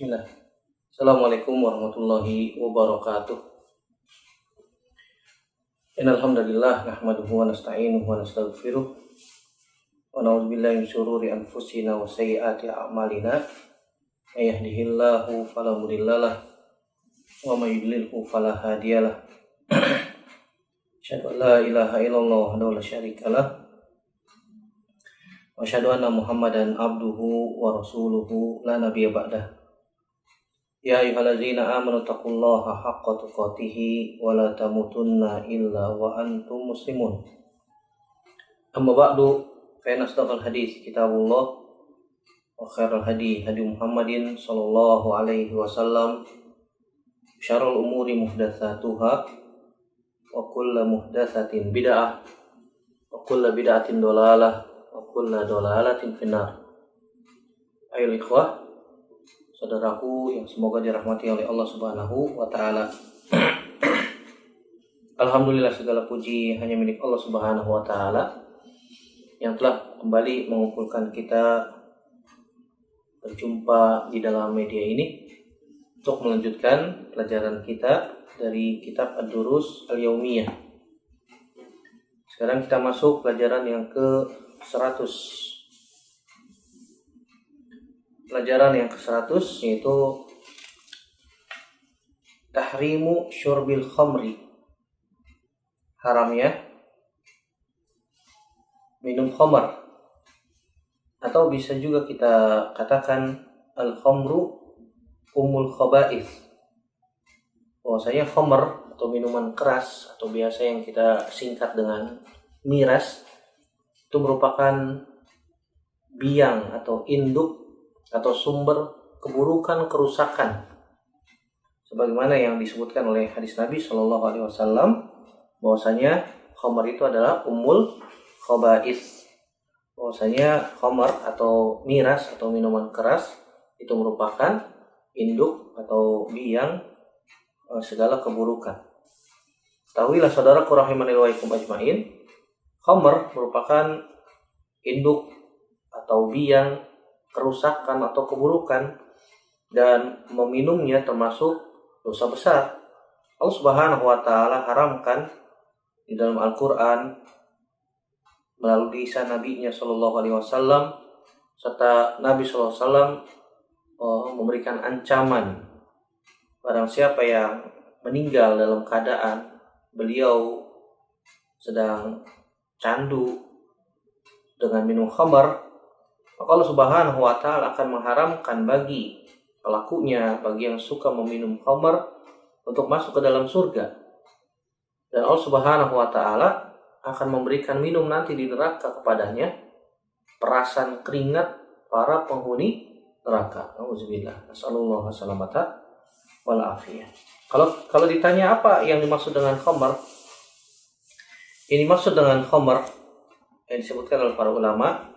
Bismillah. Assalamualaikum warahmatullahi wabarakatuh. Innal hamdalillah nahmaduhu wa nasta'inuhu wa nastaghfiruh wa na'udzubillahi min syururi anfusina wa sayyiati a'malina. May yahdihillahu fala mudhillalah wa may yudlilhu fala hadiyalah. Asyhadu an la ilaha illallah wahdahu la syarikalah wa asyhadu anna Muhammadan abduhu wa rasuluhu la nabiyya ba'dah. Ya ayyuhallazina amanu taqullaha haqqa tuqatih wa la tamutunna illa wa antum muslimun. Amma ba'du, fa inna asdaqal hadits kitabullah wa khairal hadi Muhammadin sallallahu alaihi wasallam. Syarrul umuri muhdatsatuha wa kullu muhdatsatin bid'ah wa kullu bid'atin dhalalah wa kullu dhalalatin finnar. Ayo ikhwah, saudaraku yang semoga dirahmati oleh Allah Subhanahu wa taala. Alhamdulillah, segala puji hanya milik Allah Subhanahu wa taala yang telah kembali mengumpulkan kita berjumpa di dalam media ini untuk melanjutkan pelajaran kita dari kitab Ad-Durus Al-Yaumiyah. Sekarang kita masuk pelajaran yang ke-100. Pelajaran yang ke-100 yaitu tahrimu syurbil khamri, haramnya minum khamr, atau bisa juga kita katakan al-khamru ummul khaba'ith. Bahwasanya khamr atau minuman keras atau biasa yang kita singkat dengan miras itu merupakan biang atau induk atau sumber keburukan, kerusakan, sebagaimana yang disebutkan oleh hadis Nabi Shallallahu Alaihi Wasallam bahwasanya khamar itu adalah ummul khaba'is. Bahwasanya khamar atau miras atau minuman keras itu merupakan induk atau biang segala keburukan. Ketahuilah saudaraku rahimani wa iyyakum ajmain, khamar merupakan induk atau biang kerusakan atau keburukan, dan meminumnya termasuk dosa besar. Allah Subhanahu wa taala haramkan di dalam Al-Qur'an melalui lisan Nabi-Nya sallallahu alaihi wasallam, serta Nabi sallallahu alaihi wasallam memberikan ancaman barang siapa yang meninggal dalam keadaan beliau sedang candu dengan minum khamar, maka Allah Subhanahu wa taala akan mengharamkan bagi pelakunya, bagi yang suka meminum khamar, untuk masuk ke dalam surga. Dan Allah Subhanahu wa taala akan memberikan minum nanti di neraka kepadanya perasan keringat para penghuni neraka. Auzubillah. Nasallallahu salamata wal afiyah. Kalau ditanya apa yang dimaksud dengan khamar? Ini maksud dengan khamar yang disebutkan oleh para ulama,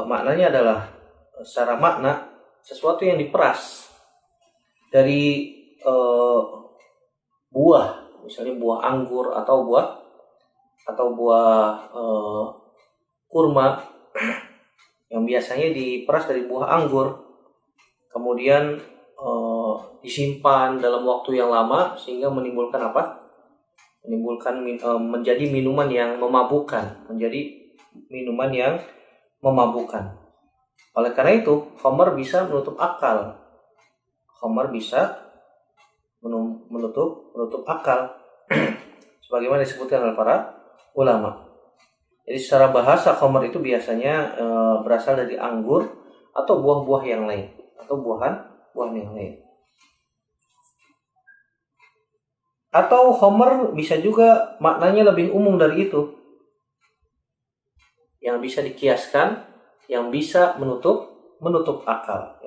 maknanya adalah secara makna sesuatu yang diperas dari buah, misalnya buah anggur atau buah kurma yang biasanya diperas dari buah anggur, kemudian disimpan dalam waktu yang lama sehingga menimbulkan apa? Menjadi minuman yang memabukkan, Oleh karena itu, khamar bisa menutup akal. Menutup akal sebagaimana disebutkan oleh para ulama. Jadi secara bahasa khamar itu biasanya berasal dari anggur atau buah-buah yang lain, atau buah-buahan yang lain. Atau khamar bisa juga maknanya lebih umum dari itu, yang bisa dikiaskan, yang bisa menutup akal,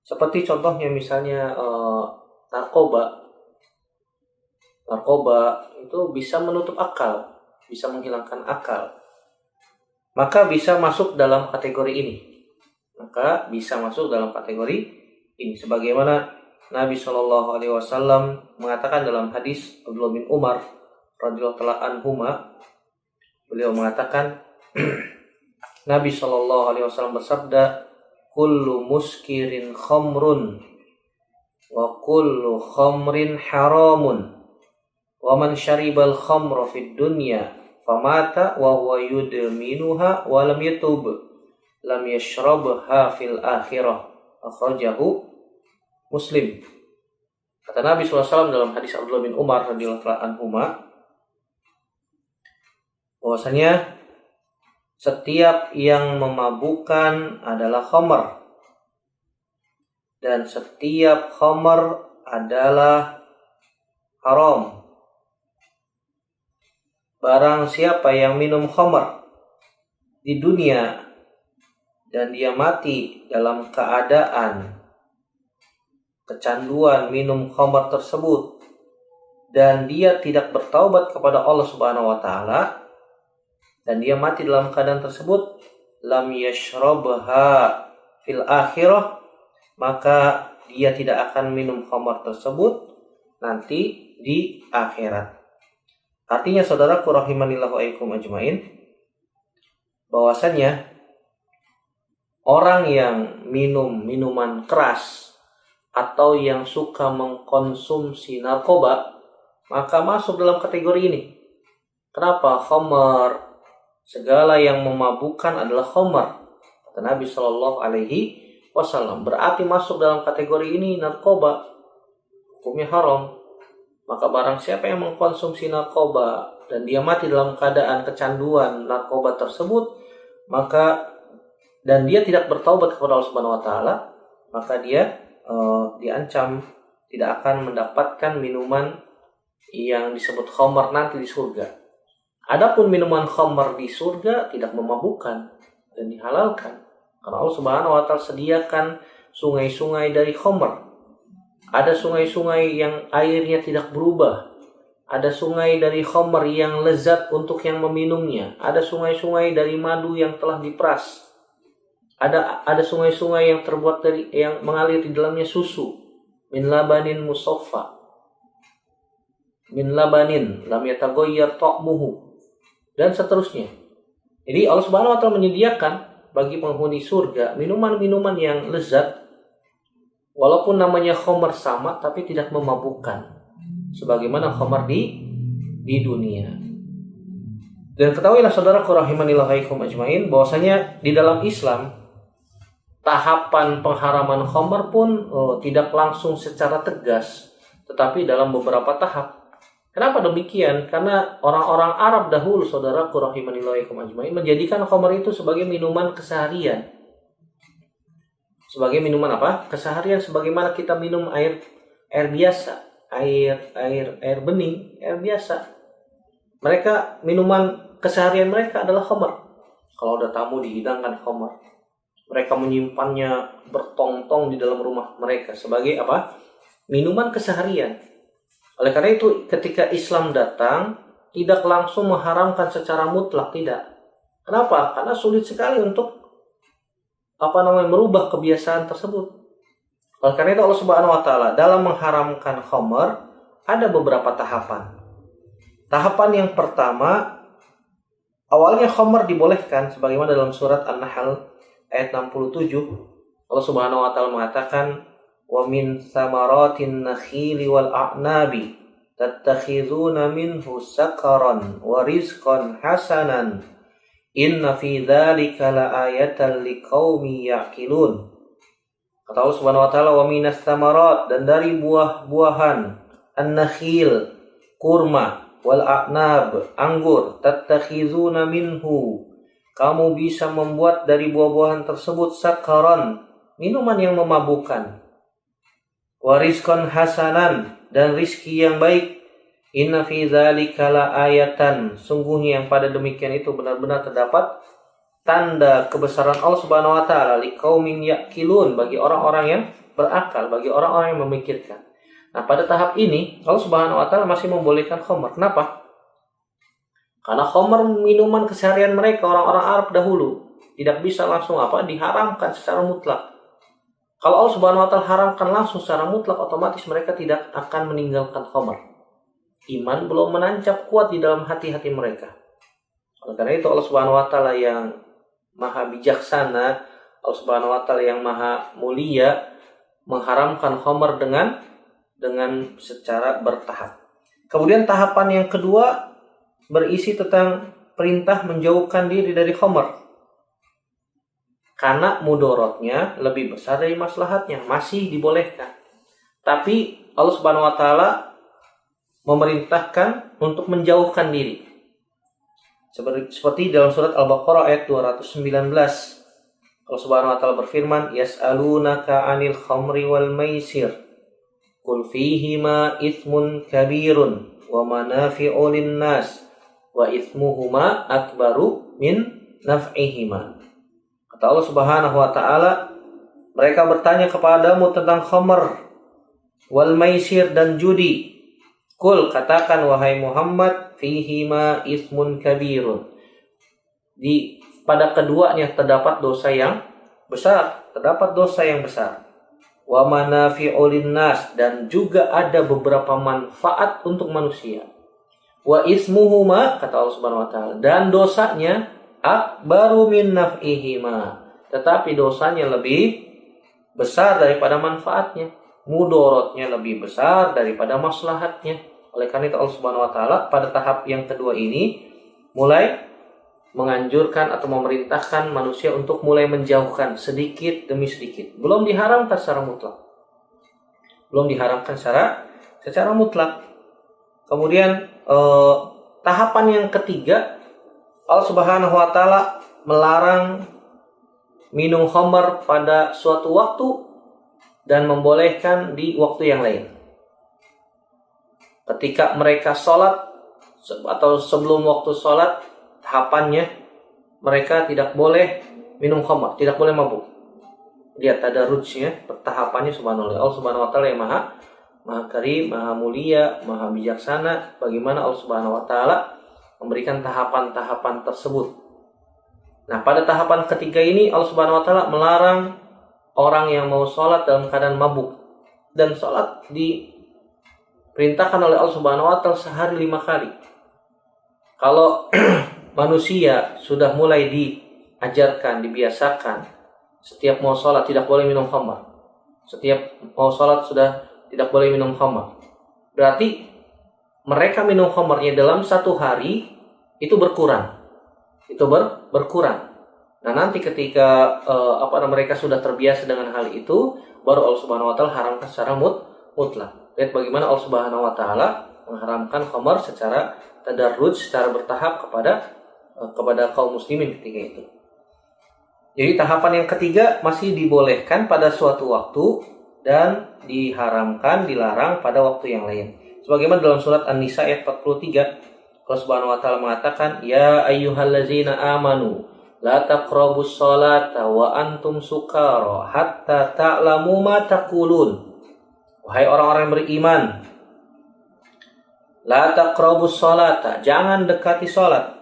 Seperti contohnya misalnya narkoba itu bisa menutup akal, bisa menghilangkan akal. Maka bisa masuk dalam kategori ini. Sebagaimana Nabi Shallallahu Alaihi Wasallam mengatakan dalam hadis Abdullah bin Umar radhiyallahu anhuma, beliau mengatakan Nabi Shallallahu Alaihi Wasallam bersabda, kullu muskirin khamrun wa kullu khamrin haramun wa man syaribal khamra fid dunya famata wa huwa yudminuha wa lam yatub lam yashrabha fil akhirah. Akhrajahu Muslim. Kata Nabi SAW dalam hadis Abdullah bin Umar radhiyallahu anhuma, bahwasanya setiap yang memabukkan adalah khamar, dan setiap khamar adalah haram. Barang siapa yang minum khamar di dunia dan dia mati dalam keadaan kecanduan minum khamar tersebut dan dia tidak bertaubat kepada Allah Subhanahu wa taala dan dia mati dalam keadaan tersebut, lam yashrabha fil akhirah, maka dia tidak akan minum khamar tersebut nanti di akhirat. Artinya saudaraku rahimanillahu aikum ajmain, bahwasanya orang yang minum minuman keras atau yang suka mengkonsumsi narkoba maka masuk dalam kategori ini. Kenapa? Khamar, segala yang memabukkan adalah khamar. Kata Nabi Shallallahu Alaihi Wasallam, berarti masuk dalam kategori ini narkoba, hukumnya haram. Maka barang siapa yang mengkonsumsi narkoba dan dia mati dalam keadaan kecanduan narkoba tersebut, maka dan dia tidak bertaubat kepada Allah Subhanahu wa taala, maka dia diancam tidak akan mendapatkan minuman yang disebut khamar nanti di surga. Adapun minuman khamar di surga tidak memabukkan dan dihalalkan. Karena Allah Subhanahu wa taala sediakan sungai-sungai dari khamar. Ada sungai-sungai yang airnya tidak berubah. Ada sungai dari khamar yang lezat untuk yang meminumnya. Ada sungai-sungai dari madu yang telah diperas. Ada sungai-sungai yang terbuat dari yang mengalir di dalamnya susu. Min labanin musaffa. Min labanin lam yataghayyar ta'muhu. Dan seterusnya. Jadi Allah Subhanahu wa taala menyediakan bagi penghuni surga minuman-minuman yang lezat, walaupun namanya khamar sama tapi tidak memabukkan sebagaimana khamar di dunia. Dan ketahuilah saudaraku rahimanillahu aikum ajmain, bahwasanya di dalam Islam tahapan pengharaman khamar pun tidak langsung secara tegas, tetapi dalam beberapa tahap. Kenapa demikian? Karena orang-orang Arab dahulu, saudaraku rahimanillahu aikum ajmain, menjadikan khamar itu sebagai minuman keseharian. Sebagai minuman apa? Keseharian, sebagaimana kita minum air biasa, air bening, air biasa. Mereka minuman keseharian mereka adalah khamar. Kalau ada tamu dihidangkan khamar. Mereka menyimpannya bertong-tong di dalam rumah mereka sebagai apa? Minuman keseharian. Oleh karena itu ketika Islam datang tidak langsung mengharamkan secara mutlak, tidak. Kenapa? Karena sulit sekali untuk merubah kebiasaan tersebut. Oleh karena itu Allah Subhanahu wa taala dalam mengharamkan khamar ada beberapa tahapan. Tahapan yang pertama, awalnya khamar dibolehkan sebagaimana dalam surat An-Nahl ayat 67. Allah Subhanahu wa taala mengatakan, "Wa min thamaratin nakhili wal a'nabi tattakhizuna minhu sakaran wa rizqan hasanan. Inna fi dzalika laayatan liqaumi ya'qilun." Kata Allah Subhanahu wa taala, "Wa minas thamarat," dan dari buah-buahan, an-nakhil, kurma, wal a'nab, anggur, tattakhizuna minhu, kamu bisa membuat dari buah-buahan tersebut sakaran, minuman yang memabukkan, wa rizqan hasanan, dan rizki yang baik. Inna fi dzalika laayatan, sungguhnya yang pada demikian itu benar-benar terdapat tanda kebesaran Allah Subhanahu wa taala liqaumin yaqilun, bagi orang-orang yang berakal, bagi orang-orang yang memikirkan. Nah, pada tahap ini Allah Subhanahu wa taala masih membolehkan khamar. Kenapa? Karena khamar minuman keseharian mereka orang-orang Arab dahulu, tidak bisa langsung diharamkan secara mutlak. Kalau Allah Subhanahu wa taala haramkan langsung secara mutlak, otomatis mereka tidak akan meninggalkan khamar. Iman belum menancap kuat di dalam hati-hati mereka. Oleh karena itu Allah Subhanahu wa taala yang maha bijaksana, Allah Subhanahu wa taala yang maha mulia mengharamkan khamar dengan secara bertahap. Kemudian tahapan yang kedua berisi tentang perintah menjauhkan diri dari khamar. Karena mudorotnya lebih besar dari maslahatnya, masih dibolehkan. Tapi Allah Subhanahu wa taala memerintahkan untuk menjauhkan diri. Seperti dalam surat Al-Baqarah ayat 219. Allah Subhanahu wa taala berfirman, "Yas'alunaka 'anil khamri wal maisir. Qul fihima itsmun kabirun wa manafi'u lin-nas wa itsmuhuma akbaru min naf'ihima." Kata Allah Subhanahu wa taala, mereka bertanya kepadamu tentang khamr, wal maisir dan judi. Qul, katakan wahai Muhammad, fihima itsmun kabirun. Pada keduanya terdapat dosa yang besar, Wa manafi'u linnas, dan juga ada beberapa manfaat untuk manusia. Wa ismuhuma, kata Allah Subhanahu wa taala, dan dosanya akbaru min naf'ihima, tetapi dosanya lebih besar daripada manfaatnya, mudorotnya lebih besar daripada maslahatnya. Oleh karena itu Allah Subhanahu wa taala pada tahap yang kedua ini mulai menganjurkan atau memerintahkan manusia untuk mulai menjauhkan sedikit demi sedikit. Belum diharamkan secara mutlak. Kemudian tahapan yang ketiga, Allah Subhanahu wa taala melarang minum khamar pada suatu waktu dan membolehkan di waktu yang lain. Ketika mereka sholat atau sebelum waktu sholat, tahapannya mereka tidak boleh minum khamar, tidak boleh mabuk. Lihat tadarrujnya, tahapannya subhanallah. Allah Subhanahu wa taala yang maha karim, maha mulia, maha bijaksana. Bagaimana Allah Subhanahu wa taala memberikan tahapan-tahapan tersebut. Nah, pada tahapan ketiga ini Allah Subhanahu wa taala melarang orang yang mau sholat dalam keadaan mabuk. Dan sholat diperintahkan oleh Allah Subhanahu wa taala sehari 5 kali. Kalau manusia sudah mulai diajarkan, dibiasakan, setiap mau sholat tidak boleh minum khamar, setiap mau sholat sudah tidak boleh minum khamar, berarti mereka minum khamarnya dalam satu hari itu berkurang. Nah, nanti ketika mereka sudah terbiasa dengan hal itu, baru Allah Subhanahu wa taala haramkan secara mutlak. Lihat bagaimana Allah Subhanahu wa taala mengharamkan khamar secara tadarruj, secara bertahap kepada kaum muslimin ketika itu. Jadi tahapan yang ketiga masih dibolehkan pada suatu waktu dan dilarang pada waktu yang lain. Sebagaimana dalam surat An-Nisa ayat 43, Allah Subhanahu wa taala mengatakan, "Ya ayyuhallazina amanu la taqrabus sholata wa antum sukara hatta ta'lamu ma taqulun." Wahai orang-orang yang beriman, la taqrabus sholata, jangan dekati sholat,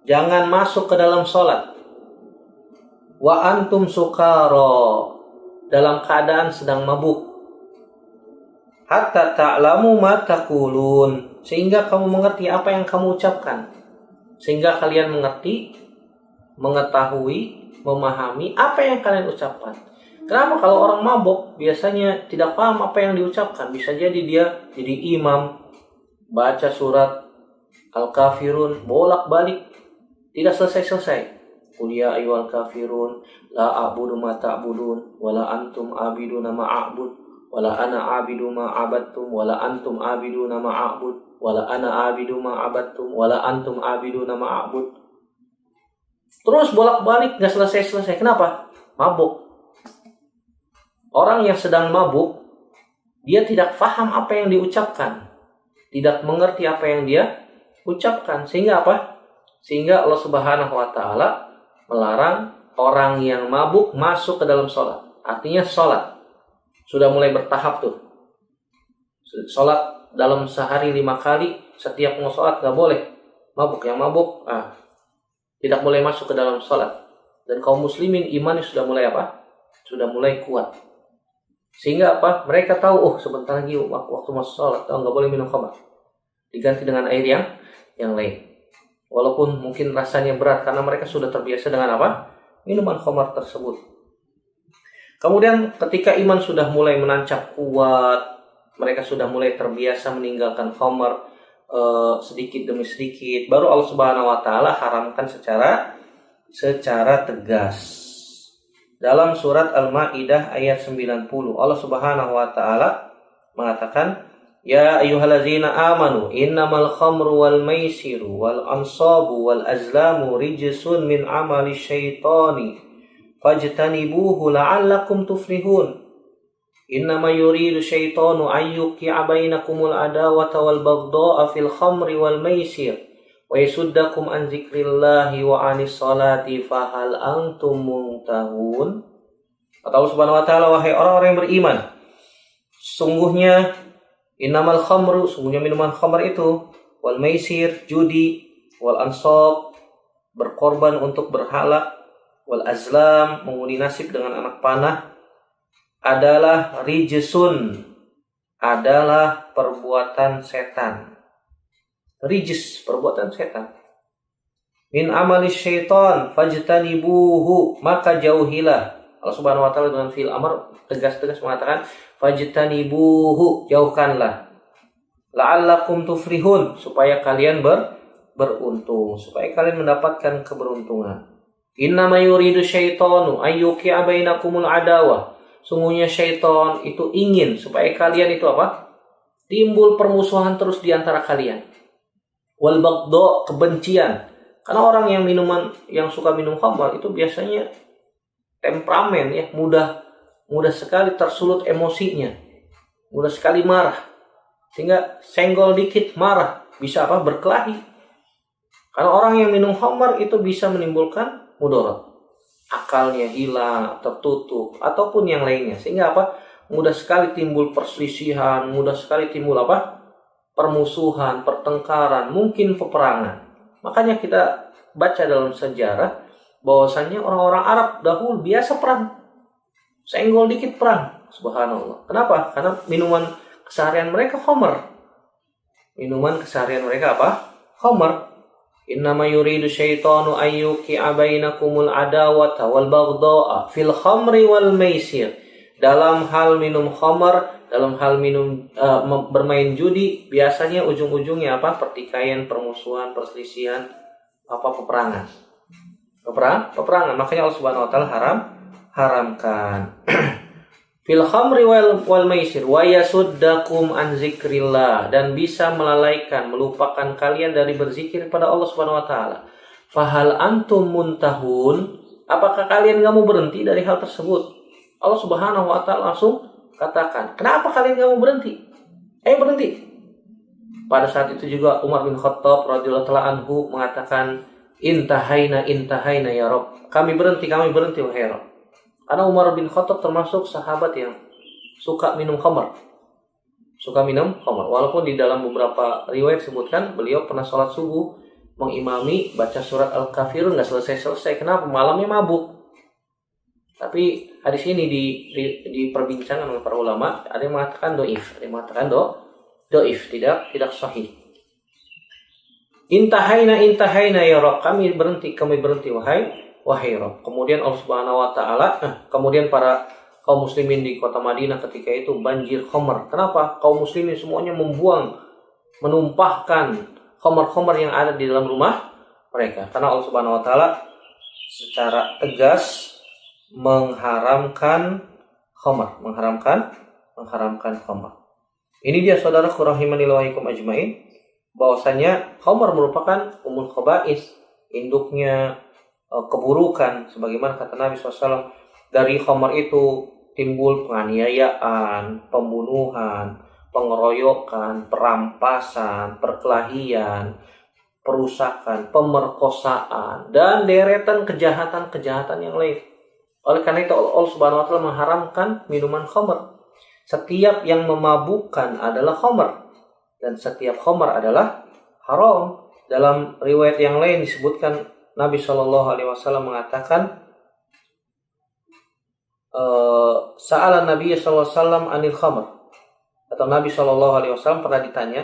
jangan masuk ke dalam sholat. Wa antum sukara, dalam keadaan sedang mabuk. Hatta ta'lamu ma taqulun, sehingga kamu mengerti apa yang kamu ucapkan. Sehingga kalian mengerti, mengetahui, memahami apa yang kalian ucapkan. Kenapa kalau orang mabuk biasanya tidak paham apa yang diucapkan? Bisa jadi dia jadi imam, baca surat Al-Kafirun bolak-balik, tidak selesai-selesai. Qul ya ayyuhal kafirun la a'budu ma ta'budun wala antum a'biduna ma a'bud wala ana a'bidu ma abattum wala antum a'biduna ma a'bud wala ana a'bidu ma abattum wala antum a'biduna ma a'bud. Terus bolak-balik enggak selesai-selesai. Kenapa? Mabuk. Orang yang sedang mabuk, dia tidak paham apa yang diucapkan, tidak mengerti apa yang dia ucapkan. Sehingga apa? Sehingga Allah Subhanahu wa taala melarang orang yang mabuk masuk ke dalam sholat. Artinya sholat sudah mulai bertahap tuh. Sholat dalam sehari 5 kali, setiap mau sholat gak boleh mabuk. Yang mabuk tidak boleh masuk ke dalam sholat. Dan kaum muslimin imannya sudah mulai apa? Sudah mulai kuat. Sehingga apa? Mereka tahu, sebentar lagi waktu masuk sholat, gak boleh minum khamar. Diganti dengan air yang lain. Walaupun mungkin rasanya berat karena mereka sudah terbiasa dengan apa? minuman khamar tersebut. Kemudian ketika iman sudah mulai menancap kuat, mereka sudah mulai terbiasa meninggalkan khamar sedikit demi sedikit, baru Allah Subhanahu wa taala haramkan secara tegas. Dalam surat Al-Maidah ayat 90, Allah Subhanahu wa taala mengatakan, "Ya ayyuhallazina amanu innamal khamru wal maisiru wal ansabu wal azlamu rijsun min amali syaitani fajtanibuhu la'allakum tuflihun. Innama yuridu syaitanu ayyuqi'a bainakumul adawata wal baghdha'a fil khamri wal maisir wa yasuddakum an dzikrillahi wa anis salati fahal antum muntahun." Kata Allah Subhanahu wa taala, wahai orang-orang yang beriman, sungguhnya innamal khamru, sungguhnya minuman khamar itu, wal maisir, judi, wal ansab, berkorban untuk berhala, wal azlam, mengundi nasib dengan anak panah, adalah rijsun, adalah perbuatan setan. Rijs, perbuatan setan. Min amali syaitan fajtanibuhu, maka jauhilah. Allah Subhanahu wa taala dengan fi'il amr tegas-tegas mengatakan fajtanibuhu, jauhkanlah. La'allakum tuflihun, supaya kalian beruntung, supaya kalian mendapatkan keberuntungan. Innama yuridu syaitanu ayyuqi'a bainakumul adawah. Sungguhnya syaitan itu ingin supaya kalian itu apa? Timbul permusuhan terus di antara kalian. Wal baghdha, kebencian. Karena orang yang suka minum khamar itu biasanya temperamen ya, mudah sekali tersulut emosinya. Mudah sekali marah. Sehingga senggol dikit marah, bisa apa? Berkelahi. Karena orang yang minum khamar itu bisa menimbulkan mudarat, akalnya hilang, tertutup, ataupun yang lainnya, sehingga apa? Mudah sekali timbul perselisihan, mudah sekali timbul apa? Permusuhan, pertengkaran, mungkin peperangan. Makanya kita baca dalam sejarah bahwasanya orang-orang Arab dahulu biasa perang, senggol dikit perang, subhanallah. Kenapa? Karena minuman keseharian mereka khamar. Minuman keseharian mereka apa? Khamar. Innama yuridu syaitanu ayyuqi'a bainakumul adawata wal baghdha'a fil khamri wal maisir. Dalam hal minum khamar, dalam hal bermain judi, biasanya ujung-ujungnya apa? Pertikaian, permusuhan, perselisihan, peperangan. Peperangan. Makanya Allah Subhanahu wa taala haramkan. Fil khamri wal maisir wa yasuddakum an zikrillah, dan bisa melalaikan, melupakan kalian dari berzikir pada Allah Subhanahu wa taala. Fahal antum muntahun, apakah kalian enggak mau berhenti dari hal tersebut? Allah Subhanahu wa taala langsung katakan, kenapa kalian enggak mau berhenti? Berhenti. Pada saat itu juga Umar bin Khattab radhiyallahu taala anhu mengatakan, intahaina ya Rabb. Kami berhenti wahai Rabb. Karena Umar bin Khattab termasuk sahabat yang suka minum khamar. Walaupun di dalam beberapa riwayat disebutkan beliau pernah sholat subuh mengimami baca surat Al-Kafirun nggak selesai. Kenapa? Malamnya mabuk. Tapi hadis ini diperbincangkan oleh para ulama. Ada yang mengatakan doif, ada yang mengatakan doif, tidak sahih. Intahaina ya Rabb, kami berhenti wahai Rabb. Kemudian Allah Subhanahu wa taala, kemudian para kaum muslimin di kota Madinah ketika itu banjir khamar. Kenapa? Kaum muslimin semuanya menumpahkan khamar-khamar yang ada di dalam rumah mereka. Karena Allah Subhanahu wa taala secara tegas mengharamkan khamar. Ini dia saudaraku rahimani wa ikum ajmain, bahwasanya khamar merupakan umul khaba'is, induknya keburukan, sebagaimana kata Nabi SAW, dari khamar itu timbul penganiayaan, pembunuhan, pengeroyokan, perampasan, perkelahian, perusakan, pemerkosaan, dan deretan kejahatan-kejahatan yang lain. Oleh karena itu Allah Subhanahu wa taala mengharamkan minuman khamar. Setiap yang memabukkan adalah khamar, dan setiap khamar adalah haram. Dalam riwayat yang lain disebutkan Nabi SAW mengatakan, Sa'ala Nabi SAW anil khamr, atau Nabi SAW pernah ditanya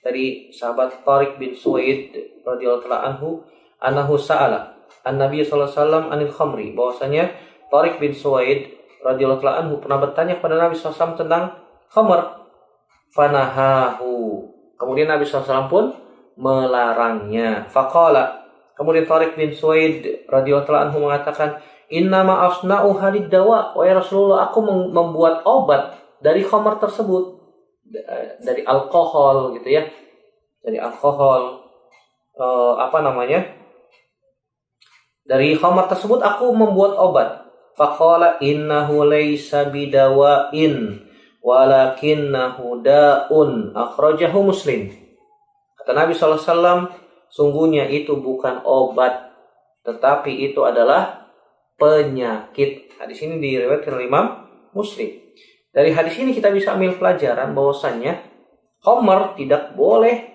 dari sahabat Tariq bin Suwaid radhiyallahu anhu, anahu sa'ala, an-Nabi sallallahu alaihi wasallam anil khamri, bahwasanya Tariq bin Suwaid radhiyallahu anhu pernah bertanya kepada Nabi sallallahu alaihi wasallam tentang khamr. Fanahahu. Kemudian Nabi sallallahu alaihi wasallam pun melarangnya. Faqala. Kemudian Tariq bin Suwaid radhiyallahu anhu mengatakan, "Innama asna'u halid dawa." Wahai Rasulullah, aku membuat obat dari khamr tersebut, dari alkohol gitu ya. Dari alkohol dari khamar tersebut aku membuat obat. Faqala innahu laysa bidawain walakinnahu da'un, akhrajahu Muslim. Kata Nabi sallallahu alaihi wasallam, sungguhnya itu bukan obat, tetapi itu adalah penyakit. Hadis ini diriwayatkan oleh Imam Muslim. Dari hadis ini kita bisa ambil pelajaran bahwasannya khamar tidak boleh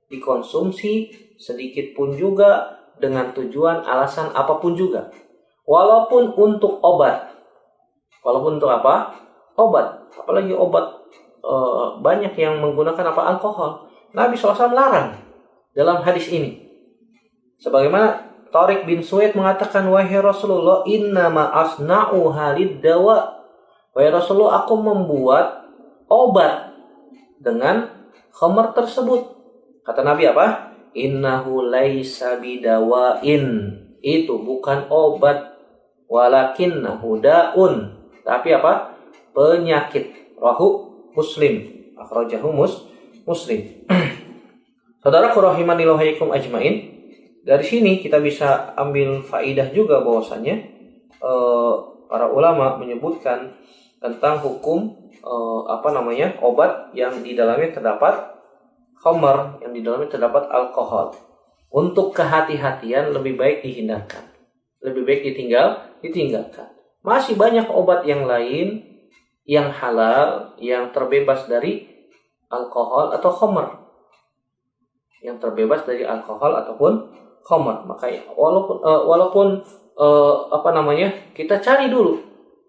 dikonsumsi sedikit pun juga dengan tujuan alasan apapun juga. Walaupun untuk obat. Walaupun untuk apa? Obat. Apalagi obat banyak yang menggunakan alkohol. Nabi SAW larang dalam hadis ini. Sebagaimana Tariq bin Suwaid mengatakan, wahai Rasulullah, innama asna'u halid dawa. Wahai Rasulullah, aku membuat obat dengan khamar tersebut. Kata Nabi apa? Innahu laisa bidawain. Itu bukan obat. Walakinnahu da'un. Tapi apa? Penyakit. Rahu Muslim. Akhrajahu Muslim. Saudaraku rahimani wa iyyakum ajmain. Dari sini kita bisa ambil faidah juga bahwasanya para ulama menyebutkan tentang hukum obat yang di dalamnya terdapat khamar, yang di dalamnya terdapat alkohol. Untuk kehati-hatian lebih baik dihindarkan. Lebih baik ditinggalkan. Masih banyak obat yang lain yang halal, yang terbebas dari alkohol atau khamar. Yang terbebas dari alkohol ataupun khamar. Makanya walaupun kita cari dulu.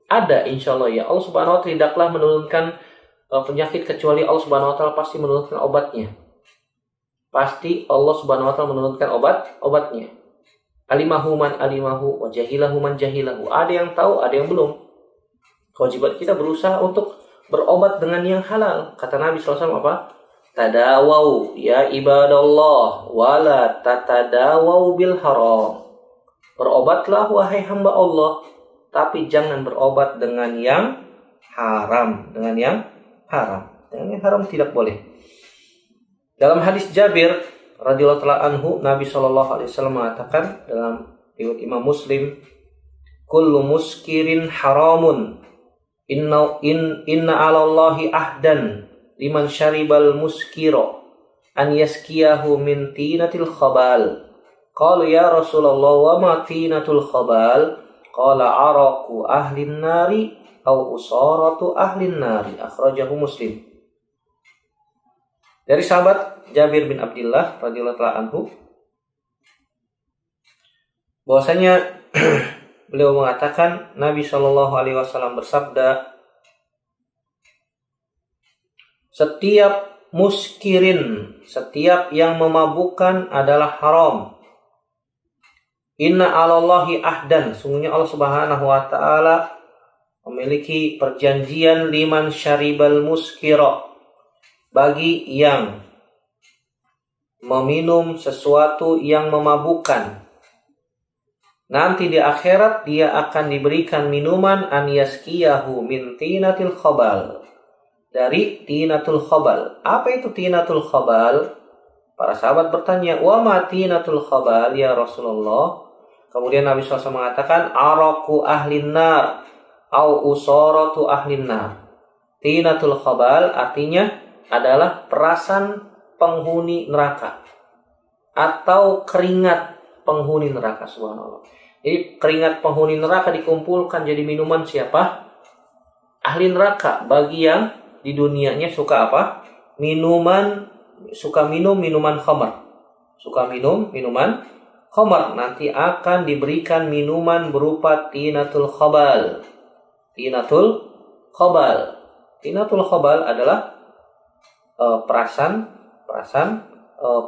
Ada insyaallah ya. Allah Subhanahu wa taala tidaklah menurunkan penyakit kecuali Allah Subhanahu wa taala pasti menurunkan obatnya. Pasti Allah Subhanahu wa taala menurunkan obatnya. Alimahu man alimahu wa jahilahu man jahilahu. Ada yang tahu, ada yang belum. Kewajiban kita berusaha untuk berobat dengan yang halal. Kata Nabi SAW apa? Tadawau ya ibadallah wala tatadawau bil haram. Berobatlah wahai hamba Allah, tapi jangan berobat dengan yang haram. Dengan yang haram tidak boleh. Dalam hadis Jabir radhiyallahu anhu, Nabi sallallahu alaihi wasallam mengatakan dalam riwayat Imam Muslim, kullu muskirin haramun. Inna 'alallahi ahdan liman syaribal muskiro an yaskiyahu min tinatil khabal. Qala ya Rasulullah wa ma tinatul khabal? Qala araqu ahlin nari au usaratu ahlin nari. Akhrajahu Muslim. Dari sahabat Jabir bin Abdullah radhiyallahu anhu bahwasanya beliau mengatakan Nabi Shallallahu alaihi wasallam bersabda, setiap muskirin, setiap yang memabukkan adalah haram. Inna 'alallahi ahdan, sungguhnya Allah Subhanahu wa taala memiliki perjanjian liman syaribal muskira, bagi yang meminum sesuatu yang memabukkan. Nanti di akhirat dia akan diberikan minuman an yaskiyahu min tinatil khabal, dari tinatul khabal. Apa itu tinatul khabal? Para sahabat bertanya, wa ma tinatul khabal ya Rasulullah? Kemudian Nabi SAW mengatakan, araku ahlin nar au usoratu ahlin nar. Tinatul khabal artinya adalah perasan penghuni neraka atau keringat penghuni neraka. Subhanallah. Jadi keringat penghuni neraka dikumpulkan jadi minuman siapa? Ahli neraka. Bagi yang di dunianya suka apa? Suka minum minuman khamar. Suka minum minuman khamar. Nanti akan diberikan minuman berupa tinatul khabal. Tinatul khabal adalah perasan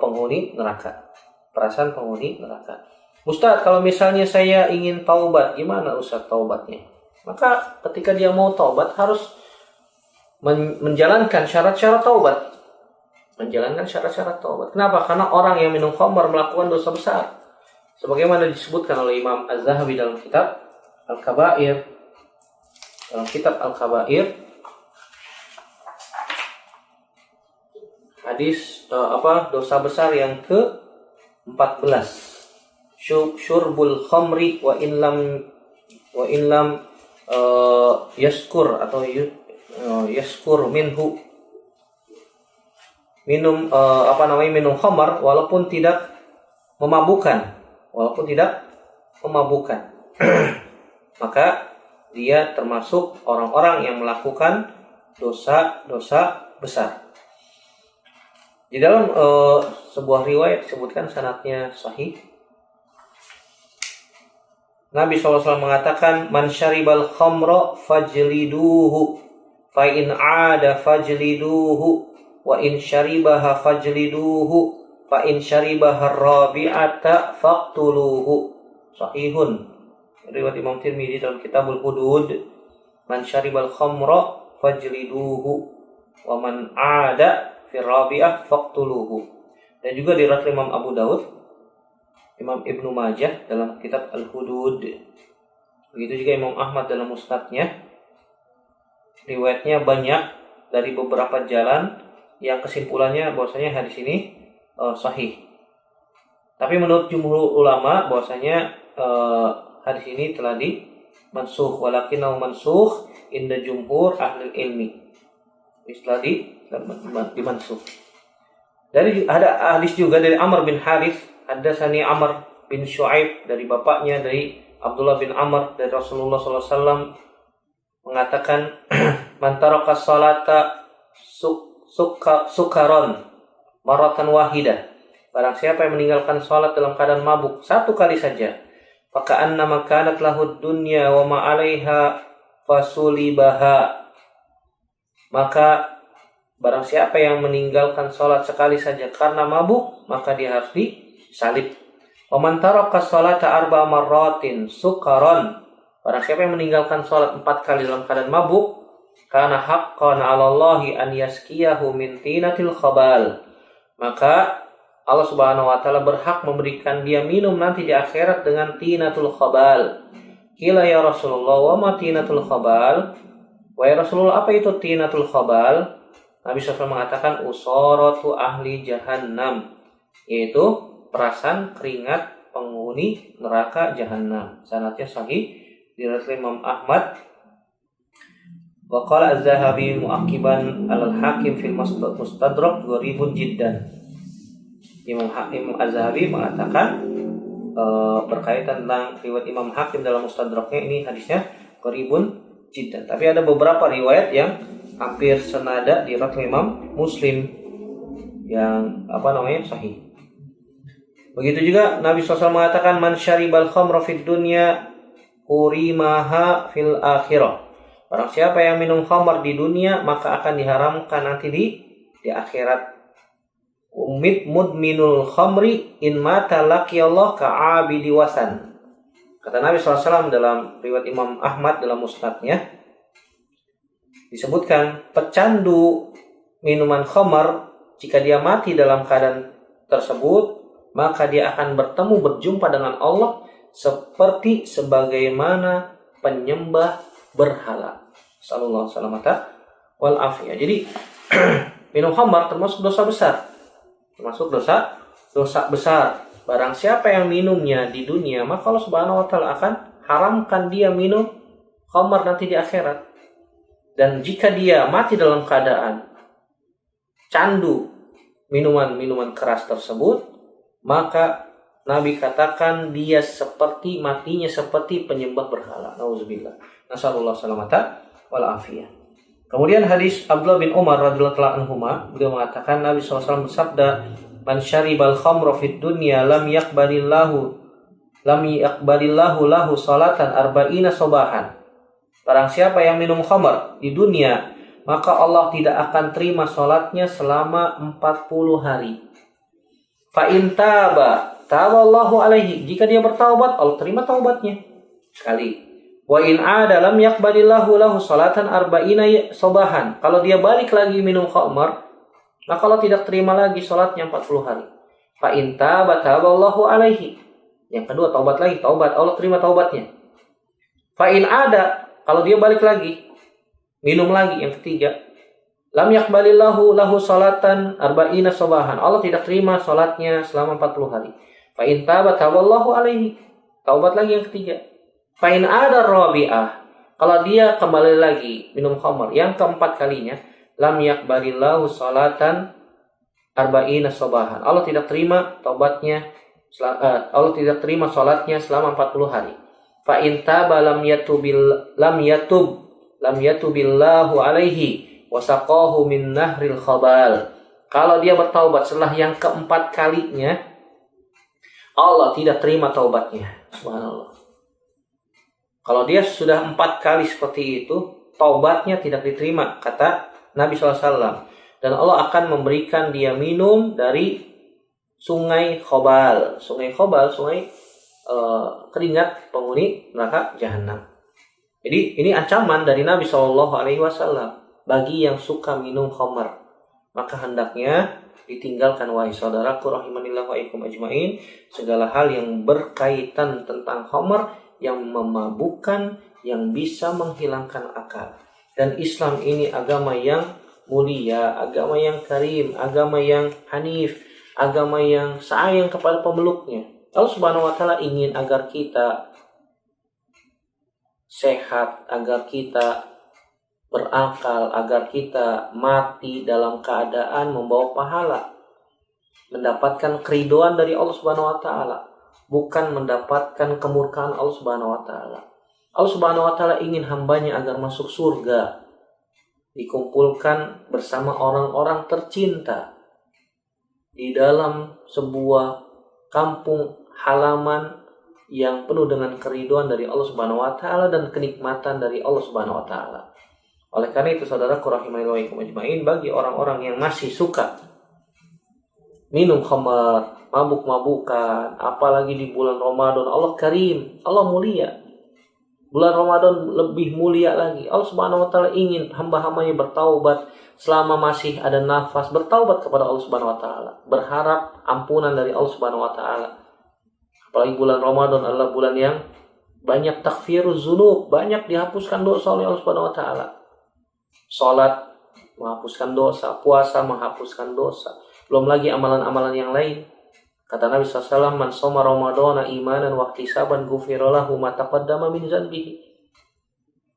penghuni neraka. Perasan penghuni neraka. Ustadz, kalau misalnya saya ingin taubat, gimana Ustadz taubatnya? Maka ketika dia mau taubat harus menjalankan syarat-syarat taubat. Menjalankan syarat-syarat taubat. Kenapa? Karena orang yang minum khamar melakukan dosa besar. Sebagaimana disebutkan oleh Imam Az-Zahabi dalam kitab Al-Kabair. Dalam kitab Al-Kabair, hadis dosa besar yang ke-14. Syurbul khamri wa in lam yaskur atau yaskur minhu, minum minum khamar walaupun tidak memabukkan maka dia termasuk orang-orang yang melakukan dosa-dosa besar. Di dalam sebuah riwayat disebutkan sanadnya sahih, Nabi SAW mengatakan, man syaribal khamra fajliduhu, fa in aada fajliduhu, wa in syaribaha fajliduhu, fa in syaribaha rabi'ata faqtuluhu. Sahihun. Riwayat Imam Tirmidzi dalam Kitabul Hudud. Man syaribal khamra fajliduhu, wa man aada fi rabi'ah faqtuluhu. Dan juga diriwayatkan Imam Abu Daud, Imam Ibnu Majah dalam kitab Al-Hudud. Begitu juga Imam Ahmad dalam musnadnya. Riwayatnya banyak dari beberapa jalan yang kesimpulannya bahwasanya hadis ini sahih. Tapi menurut jumhur ulama bahwasanya hadis ini telah dimansukh, walakinnahu mansukh inda jumhur ahli ilmi. Telah dimansukh. Ada hadis juga dari Amr bin Harith, haddatsani Amr bin Shu'aib, dari bapaknya dari Abdullah bin Amr dari Rasulullah SAW mengatakan, man taraka salata sukaron maratan wahidah, barang siapa yang meninggalkan salat dalam keadaan mabuk satu kali saja, faka'annama kanat lahud dunya wa ma 'alaiha fasulibaha, maka barang siapa yang meninggalkan salat sekali saja karena mabuk, maka dia harus disalib. Wa man taraka salata arba marratin sukaron, barang siapa yang meninggalkan salat 4 kali dalam keadaan mabuk, kana haqqan 'ala Allahi an yaskiyahu min tinatil khabal, maka Allah Subhanahu wa taala berhak memberikan dia minum nanti di akhirat dengan tinatul khabal. Qila ya Rasulullah, wa ma tinatul khabal? Wahai Rasulullah, apa itu tinatul khabal? Nabi SAW mengatakan usaratu ahli jahannam, yaitu perasan keringat penghuni neraka jahannam. Sanadnya sahih diriwayatkan Imam Ahmad. Wa qala Az-Zahabi mu'aqiban al-Hakim fil Mustadrak gharibun jiddan. Imam Az-Zahabi mengatakan berkaitan tentang riwayat Imam Hakim dalam Mustadraknya, ini hadisnya gharibun jiddan. Tapi ada beberapa riwayat yang hampir senada di riwayat Imam Muslim yang sahih. Begitu juga Nabi SAW mengatakan, man syaribal khamra fid dunya hurimaha fil akhirah, barang siapa yang minum khamar di dunia maka akan diharamkan nanti di akhirat. Mudminul khamri in mata laqiyallah ka'abidi wasan. Kata Nabi SAW dalam riwayat Imam Ahmad dalam musnadnya, disebutkan pecandu minuman khamar jika dia mati dalam keadaan tersebut, maka dia akan berjumpa dengan Allah seperti sebagaimana penyembah berhala. Sallallahu salamata wal afiyah. Jadi minum khamar termasuk dosa besar. Barang siapa yang minumnya di dunia, maka Allah Subhanahu wa taala akan haramkan dia minum khamar nanti di akhirat. Dan jika dia mati dalam keadaan candu minuman keras tersebut, maka Nabi katakan dia matinya seperti penyembah berhala. Nauzubillah. Nasallallahu salamata wal afiyah. Kemudian hadis Abdullah bin Umar radhiyallahu anhuma, beliau mengatakan Nabi SAW bersabda, man syaribal khamra fid dunya lam yaqbalillahu lahu salatan arba'ina sabahan. Barang siapa yang minum khamar di dunia, maka Allah tidak akan terima salatnya selama 40 hari. Fa in taba taballahu alaihi. Jika dia bertaubat, Allah terima taubatnya. Sekali. Wa in ada lam yaqbalillahu lahu salatan arba'ina sabahan. Kalau dia balik lagi minum khamar, maka Allah tidak terima lagi salatnya 40 hari. Fa in taba taballahu alaihi. Yang kedua taubat lagi, taubat Allah terima taubatnya. Fa in ada, kalau dia balik lagi minum lagi yang ketiga, lam yaqbalillahu lahu salatan arba'ina sabahan. Allah tidak terima salatnya selama 40 hari. Fa in taba taballahu alaihi. Taubat lagi yang ketiga. Fa in ada rabi'ah. Kalau dia kembali lagi minum khamar yang keempat kalinya, lam yaqbalillahu salatan arba'ina sabahan. Allah tidak terima taubatnya, Allah tidak terima salatnya selama 40 hari. Fa in taba lam yatubillahu alaihi wasaqahu min nahril khabal. Kalau dia bertaubat setelah yang keempat kalinya, Allah tidak terima taubatnya. Subhanallah. Kalau dia sudah 4 kali seperti itu, taubatnya tidak diterima, kata Nabi SAW. Dan Allah akan memberikan dia minum dari sungai Khobal. Sungai Khobal, sungai keringat penghuni neraka jahanam. Jadi ini ancaman dari Nabi SAW bagi yang suka minum khamar. Maka hendaknya ditinggalkan, wahai saudaraku rahimanillah wa ikum ajmain, segala hal yang berkaitan tentang khamar yang memabukkan, yang bisa menghilangkan akal. Dan Islam ini agama yang mulia, agama yang karim, agama yang hanif, agama yang sayang kepada pemeluknya. Allah Subhanahu wa taala ingin agar kita sehat, agar kita berakal, agar kita mati dalam keadaan membawa pahala, mendapatkan keridhaan dari Allah Subhanahu wa taala, bukan mendapatkan kemurkaan Allah Subhanahu wa taala. Allah Subhanahu wa taala ingin hambanya agar masuk surga, dikumpulkan bersama orang-orang tercinta di dalam sebuah kampung halaman yang penuh dengan keridhaan dari Allah Subhanahu wa taala dan kenikmatan dari Allah Subhanahu wa taala. Oleh karena itu saudaraku rahimahillah wa ikum ajmain, bagi orang-orang yang masih suka minum khamar, mabuk-mabukan, apalagi di bulan Ramadan, Allah karim, Allah mulia. Bulan Ramadan lebih mulia lagi. Allah Subhanahu wa taala ingin hamba-hambanya bertaubat selama masih ada nafas, bertaubat kepada Allah Subhanahu wa taala, berharap ampunan dari Allah Subhanahu wa taala. Apalagi bulan Ramadan adalah bulan yang banyak takfiruz dzunub, banyak dihapuskan dosa oleh Allah Subhanahu wa taala. Salat menghapuskan dosa, puasa menghapuskan dosa, belum lagi amalan-amalan yang lain. Kata Nabi SAW, man shoma ramadhana imanan wa ihtisaban ghufira lahu ma taqaddama min dzanbihi.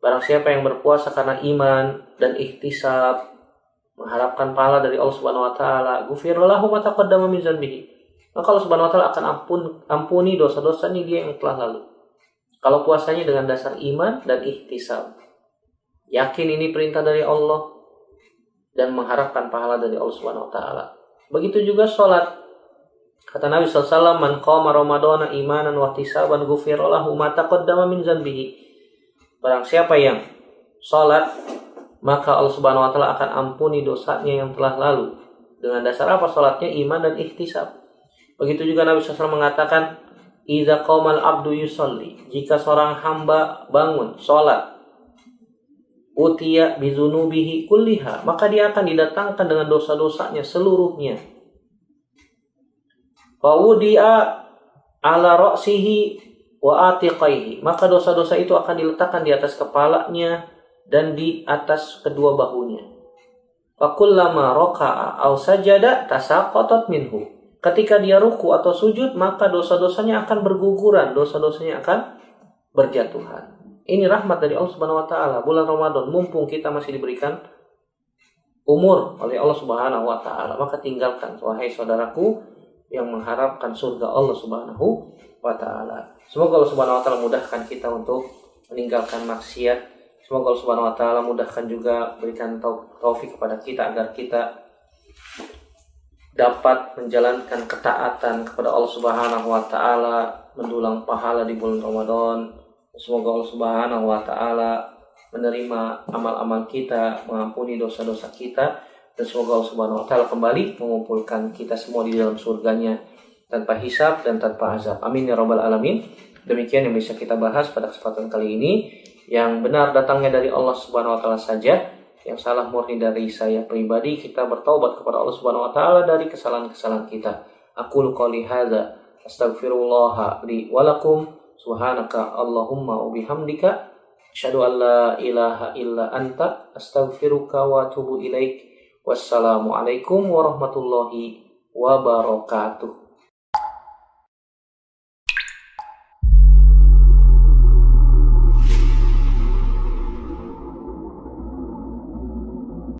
Barang siapa yang berpuasa karena iman dan ihtisab, mengharapkan pahala dari Allah Subhanahu wa taala, ghufira lahu ma taqaddama min dzanbihi. Maka Allah Subhanahu wa taala akan ampuni dosa-dosanya dia yang telah lalu. Kalau puasanya dengan dasar iman dan ihtisab, yakin ini perintah dari Allah dan mengharapkan pahala dari Allah Subhanahu wa taala. Begitu juga salat. Kata Nabi SAW, man qama ramadhana imanan wa ihtisaban ghufira lahu ma taqaddama min dzanbihi. Barang siapa yang salat, maka Allah Subhanahu wa taala akan ampuni dosanya yang telah lalu. Dengan dasar apa salatnya? Iman dan ihtisab. Begitu juga Nabi SAW mengatakan, idza qamal abdu yusalli, jika seorang hamba bangun salat, utiya bizunubihi kulliha, maka dia akan didatangkan dengan dosa-dosanya seluruhnya. Wa wudi'a ala ra'sihi wa atiqaihi, maka dosa-dosa itu akan diletakkan di atas kepalanya dan di atas kedua bahunya. Fa kullama raka'a aw sajada tasaqqatat minhu, ketika dia ruku atau sujud, maka dosa-dosanya akan berguguran, dosa-dosanya akan berjatuhan. Ini rahmat dari Allah Subhanahu wa taala. Bulan Ramadan, mumpung kita masih diberikan umur oleh Allah Subhanahu wa taala, maka tinggalkan, wahai saudaraku yang mengharapkan surga Allah Subhanahu wa taala. Semoga Allah Subhanahu wa taala mudahkan kita untuk meninggalkan maksiat. Semoga Allah Subhanahu wa taala mudahkan juga, berikan taufik kepada kita agar kita dapat menjalankan ketaatan kepada Allah Subhanahu wa taala, mendulang pahala di bulan Ramadan. Semoga Allah Subhanahu wa taala menerima amal-amal kita, mengampuni dosa-dosa kita, dan semoga Allah Subhanahu wa taala kembali mengumpulkan kita semua di dalam surganya. tanpa hisab dan tanpa azab. Amin ya rabbal alamin. Demikian yang bisa kita bahas pada kesempatan kali ini. Yang benar datangnya dari Allah Subhanahu wa taala saja, yang salah murni dari saya pribadi. Kita bertaubat kepada Allah Subhanahu wa taala dari kesalahan-kesalahan kita. Aqulu qouli hadza astaghfirullah li wa lakum. Subhanaka Allahumma wa bihamdika asyhadu an la ilaha illa anta astaghfiruka wa atubu ilaik. Wassalamualaikum warahmatullahi wabarakatuh.